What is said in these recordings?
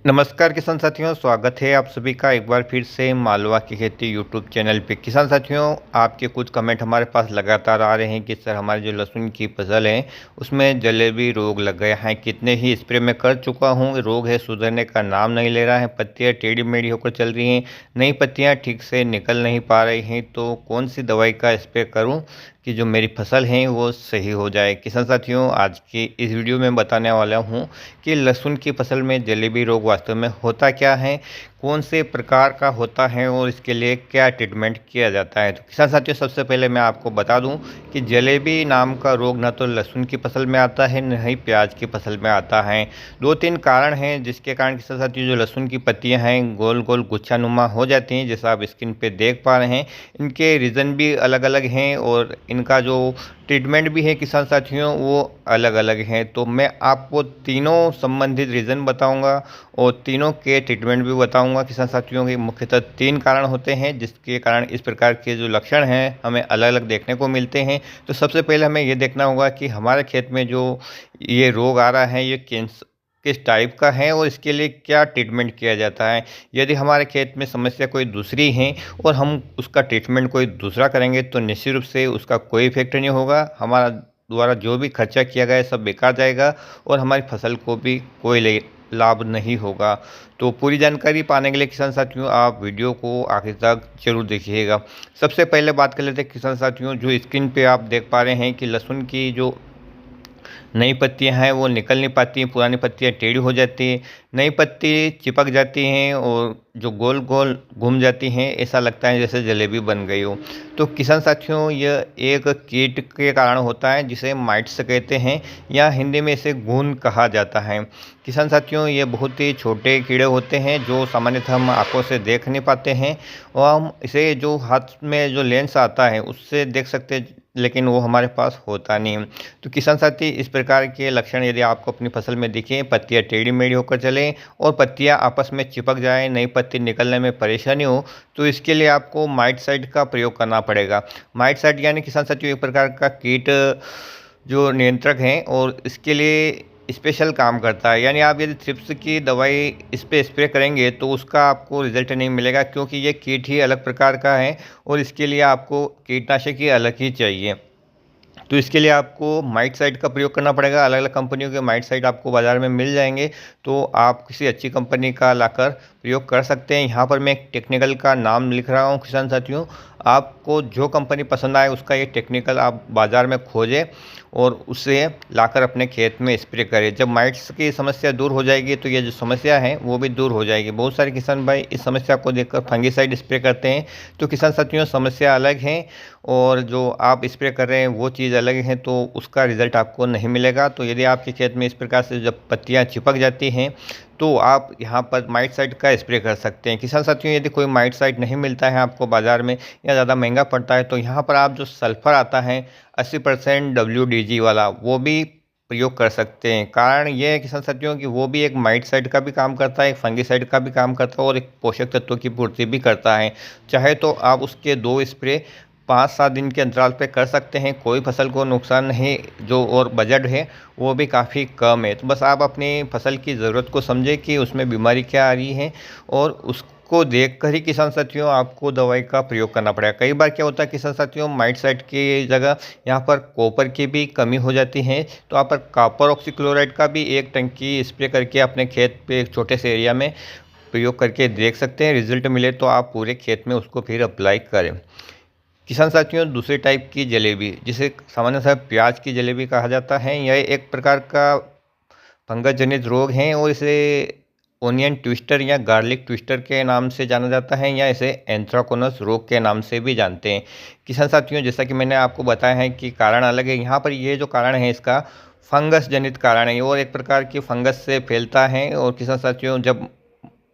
नमस्कार किसान साथियों, स्वागत है आप सभी का एक बार फिर से मालवा की खेती यूट्यूब चैनल पे। किसान साथियों, आपके कुछ कमेंट हमारे पास लगातार आ रहे हैं कि सर हमारी जो लहसुन की फसल है उसमें जलेबी रोग लग गया है। कितने ही स्प्रे मैं कर चुका हूँ, रोग है सुधरने का नाम नहीं ले रहा है। पत्तियाँ टेढ़ी मेढ़ी होकर चल रही हैं, नई पत्तियाँ ठीक से निकल नहीं पा रही हैं। तो कौन सी दवाई का स्प्रे करूँ कि जो मेरी फसल है वो सही हो जाए। किसान साथियों, आज की इस वीडियो में बताने वाला हूँ कि लहसुन की फसल में जलेबी रोग वास्तव में होता क्या है, कौन से प्रकार का होता है और इसके लिए क्या ट्रीटमेंट किया जाता है। तो किसान साथियों, सबसे पहले मैं आपको बता दूं कि जलेबी नाम का रोग ना तो लहसुन की फसल में आता है, न ही प्याज की फसल में आता है। दो तीन कारण हैं जिसके कारण किसान साथियों जो लहसुन की पत्तियां हैं गोल गोल गुच्छानुमा हो जाती हैं, जैसा आप स्क्रीन पे देख पा रहे हैं। इनके रीज़न भी अलग अलग हैं और इनका जो ट्रीटमेंट भी है किसान साथियों वो अलग अलग हैं। तो मैं आपको तीनों संबंधित रीज़न बताऊंगा और तीनों के ट्रीटमेंट भी बताऊंगा। किसान साथियों के मुख्यतः तीन कारण होते हैं जिसके कारण इस प्रकार के जो लक्षण हैं हमें अलग अलग देखने को मिलते हैं। तो सबसे पहले हमें ये देखना होगा कि हमारे खेत में जो ये रोग आ रहा है ये किस टाइप का है और इसके लिए क्या ट्रीटमेंट किया जाता है। यदि हमारे खेत में समस्या कोई दूसरी है और हम उसका ट्रीटमेंट कोई दूसरा करेंगे तो निश्चित रूप से उसका कोई इफेक्ट नहीं होगा। हमारा द्वारा जो भी खर्चा किया गया है सब बेकार जाएगा और हमारी फसल को भी कोई लाभ नहीं होगा। तो पूरी जानकारी पाने के लिए किसान साथियों आप वीडियो को आखिर तक जरूर देखिएगा। सबसे पहले बात कर लेते हैं किसान साथियों, जो स्क्रीन पे आप देख पा रहे हैं कि लहसुन की जो नई पत्तियां हैं वो निकल नहीं पाती हैं, पुरानी पत्तियां टेढ़ी हो जाती हैं, नई पत्ती चिपक जाती हैं और जो गोल गोल घूम जाती हैं, ऐसा लगता है जैसे जलेबी बन गई हो। तो किसान साथियों यह एक कीट के कारण होता है जिसे माइट्स कहते हैं या हिंदी में इसे घुन कहा जाता है। किसान साथियों ये बहुत ही छोटे कीड़े होते हैं जो सामान्यतः हम आंखों से देख नहीं पाते हैं और हम इसे जो हाथ में जो लेंस आता है उससे देख सकते हैं, लेकिन वो हमारे पास होता नहीं है। तो किसान साथी इस प्रकार के लक्षण यदि आपको अपनी फसल में दिखें, पत्तियां टेढ़ी मेढ़ी होकर चलें और पत्तियां आपस में चिपक जाएं, नई पत्ती निकलने में परेशानी हो, तो इसके लिए आपको माइटसाइड का प्रयोग करना पड़ेगा। माइटसाइड यानी किसान साथियों एक प्रकार का कीट जो नियंत्रक हैं और इसके लिए स्पेशल काम करता है। यानी आप यदि थ्रिप्स की दवाई इस पे स्प्रे करेंगे तो उसका आपको रिजल्ट नहीं मिलेगा, क्योंकि ये कीट ही अलग प्रकार का है और इसके लिए आपको कीटनाशक ही अलग ही चाहिए। तो इसके लिए आपको माइटसाइड का प्रयोग करना पड़ेगा। अलग अलग कंपनियों के माइटसाइड आपको बाज़ार में मिल जाएंगे, तो आप किसी अच्छी कंपनी का लाकर प्रयोग कर सकते हैं। यहाँ पर मैं एक टेक्निकल का नाम लिख रहा हूँ किसान साथियों, आपको जो कंपनी पसंद आए उसका ये टेक्निकल आप बाज़ार में खोजें और उसे लाकर अपने खेत में स्प्रे करें। जब माइट्स की समस्या दूर हो जाएगी तो ये जो समस्या है वो भी दूर हो जाएगी। बहुत सारे किसान भाई इस समस्या को देखकर फंगिसाइड स्प्रे करते हैं। तो किसान साथियों समस्या अलग है और जो आप स्प्रे कर रहे हैं वो चीज़ अलग है, तो उसका रिज़ल्ट आपको नहीं मिलेगा। तो यदि आपके खेत में इस प्रकार से जब पत्तियां चिपक जाती हैं तो आप यहाँ पर माइटसाइड का स्प्रे कर सकते हैं। किसान साथियों यदि कोई माइटसाइड नहीं मिलता है आपको बाज़ार में या ज़्यादा महंगा पड़ता है तो यहाँ पर आप जो सल्फ़र आता है 80% WDG वाला वो भी प्रयोग कर सकते हैं। कारण ये है किसान साथियों कि वो भी एक माइटसाइड का भी काम करता है, एक फंगिसाइड का भी काम करता है और एक पोषक तत्वों की पूर्ति भी करता है। चाहे तो आप उसके 2 स्प्रे 5-7 दिन के अंतराल पे कर सकते हैं, कोई फसल को नुकसान नहीं। जो और बजट है वो भी काफ़ी कम है। तो बस आप अपनी फसल की ज़रूरत को समझें कि उसमें बीमारी क्या आ रही है और उसको देखकर ही किसान साथियों आपको दवाई का प्रयोग करना पड़ेगा। कई बार क्या होता है किसान साथियों, माइटसाइड की जगह यहाँ पर कॉपर की भी कमी हो जाती है, तो आप पर कॉपर ऑक्सीक्लोराइड का भी 1 टंकी स्प्रे करके अपने खेत पे एक छोटे से एरिया में प्रयोग करके देख सकते हैं। रिजल्ट मिले तो आप पूरे खेत में उसको फिर अप्लाई करें। किसान साथियों दूसरे टाइप की जलेबी जिसे सामान्यतः प्याज की जलेबी कहा जाता है, यह एक प्रकार का फंगस जनित रोग है और इसे ओनियन ट्विस्टर या गार्लिक ट्विस्टर के नाम से जाना जाता है या इसे एंथ्राकोनस रोग के नाम से भी जानते हैं। किसान साथियों जैसा कि मैंने आपको बताया है कि कारण अलग है, यहाँ पर ये जो कारण है इसका फंगस जनित कारण है और एक प्रकार की फंगस से फैलता है। और किसान साथियों जब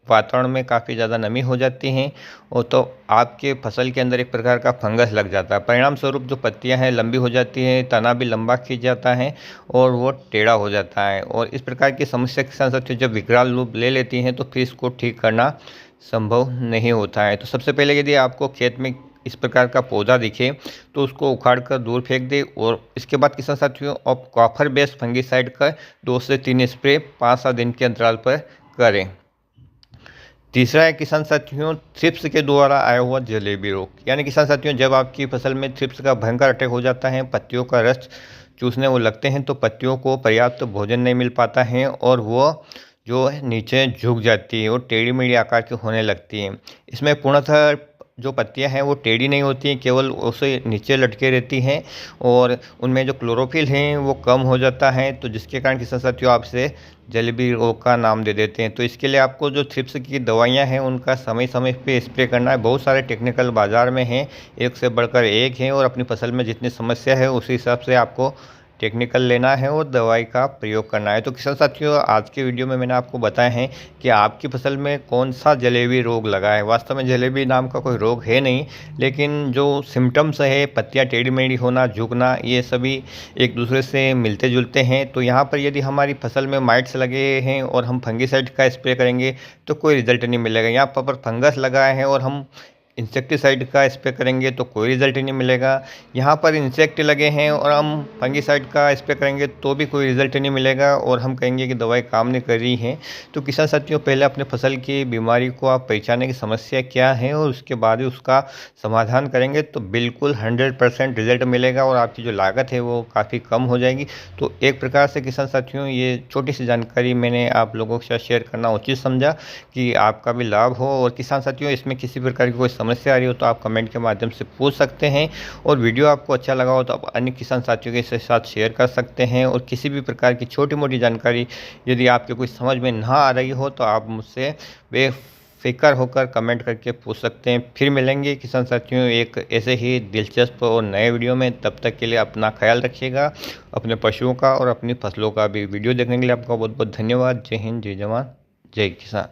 वातावरण में काफ़ी ज़्यादा नमी हो जाती हैं और तो आपके फसल के अंदर एक प्रकार का फंगस लग जाता है। परिणाम स्वरूप जो पत्तियां हैं लंबी हो जाती हैं, तना भी लंबा खींच जाता है और वो टेढ़ा हो जाता है। और इस प्रकार की समस्या के साथ साथ जब विकराल रूप ले लेती हैं तो फिर इसको ठीक करना संभव नहीं होता है। तो सबसे पहले यदि आपको खेत में इस प्रकार का पौधा दिखे तो उसको उखाड़ कर दूर फेंक दे और इसके बाद किसान साथियों आप कॉपर बेस्ड फंगिसाइड का 2 से 3 स्प्रे 5-7 दिन के अंतराल पर करें। तीसरा है किसान साथियों थ्रिप्स के द्वारा आया हुआ जलेबी रोग। यानी किसान साथियों जब आपकी फसल में थ्रिप्स का भयंकर अटैक हो जाता है, पत्तियों का रस चूसने वो लगते हैं तो पत्तियों को पर्याप्त भोजन नहीं मिल पाता है और वो जो है नीचे झुक जाती है और टेढ़ी मेढ़ी आकार की होने लगती हैं। इसमें पूर्णतः जो पत्तियां हैं वो टेढ़ी नहीं होती हैं, केवल उसे नीचे लटके रहती हैं और उनमें जो क्लोरोफिल है वो कम हो जाता है, तो जिसके कारण किसान साथियों आप इसे जलेबी रोग का नाम दे देते हैं। तो इसके लिए आपको जो थ्रिप्स की दवाइयां हैं उनका समय समय पे स्प्रे करना है। बहुत सारे टेक्निकल बाज़ार में हैं, एक से बढ़कर एक हैं और अपनी फसल में जितनी समस्या है उसी हिसाब से आपको टेक्निकल लेना है और दवाई का प्रयोग करना है। तो किसान साथियों आज के वीडियो में मैंने आपको बताया है कि आपकी फसल में कौन सा जलेबी रोग लगा है। वास्तव में जलेबी नाम का कोई रोग है नहीं, लेकिन जो सिम्टम्स है पत्तियां टेढ़ी मेढ़ी होना, झुकना, ये सभी एक दूसरे से मिलते जुलते हैं। तो यहाँ पर यदि हमारी फसल में माइट्स लगे हैं और हम फंगिसाइड का स्प्रे करेंगे तो कोई रिजल्ट नहीं मिलेगा। यहाँ पर फंगस लगा है और हम इंसेक्टिसाइड का स्प्रे करेंगे तो कोई रिजल्ट नहीं मिलेगा। यहाँ पर इंसेक्ट लगे हैं और हम फंगिसाइड का स्प्रे करेंगे तो भी कोई रिजल्ट नहीं मिलेगा और हम कहेंगे कि दवाई काम नहीं कर रही है। तो किसान साथियों पहले अपने फसल की बीमारी को आप पहचाने की समस्या क्या है और उसके बाद ही उसका समाधान करेंगे तो बिल्कुल 100% रिजल्ट मिलेगा और आपकी जो लागत है वो काफ़ी कम हो जाएगी। तो एक प्रकार से किसान साथियों ये छोटी सी जानकारी मैंने आप लोगों के साथ शेयर करना उचित समझा कि आपका भी लाभ हो। और किसान साथियों इसमें किसी प्रकार की कोई समस्या आ रही हो तो आप कमेंट के माध्यम से पूछ सकते हैं और वीडियो आपको अच्छा लगा हो तो आप अन्य किसान साथियों के साथ शेयर कर सकते हैं। और किसी भी प्रकार की छोटी मोटी जानकारी यदि आपके कोई समझ में ना आ रही हो तो आप मुझसे बेफिक्र होकर कमेंट करके पूछ सकते हैं। फिर मिलेंगे किसान साथियों एक ऐसे ही दिलचस्प और नए वीडियो में। तब तक के लिए अपना ख्याल रखिएगा, अपने पशुओं का और अपनी फसलों का भी। वीडियो देखने के लिए आपका बहुत बहुत धन्यवाद। जय हिंद, जय जवान, जय किसान।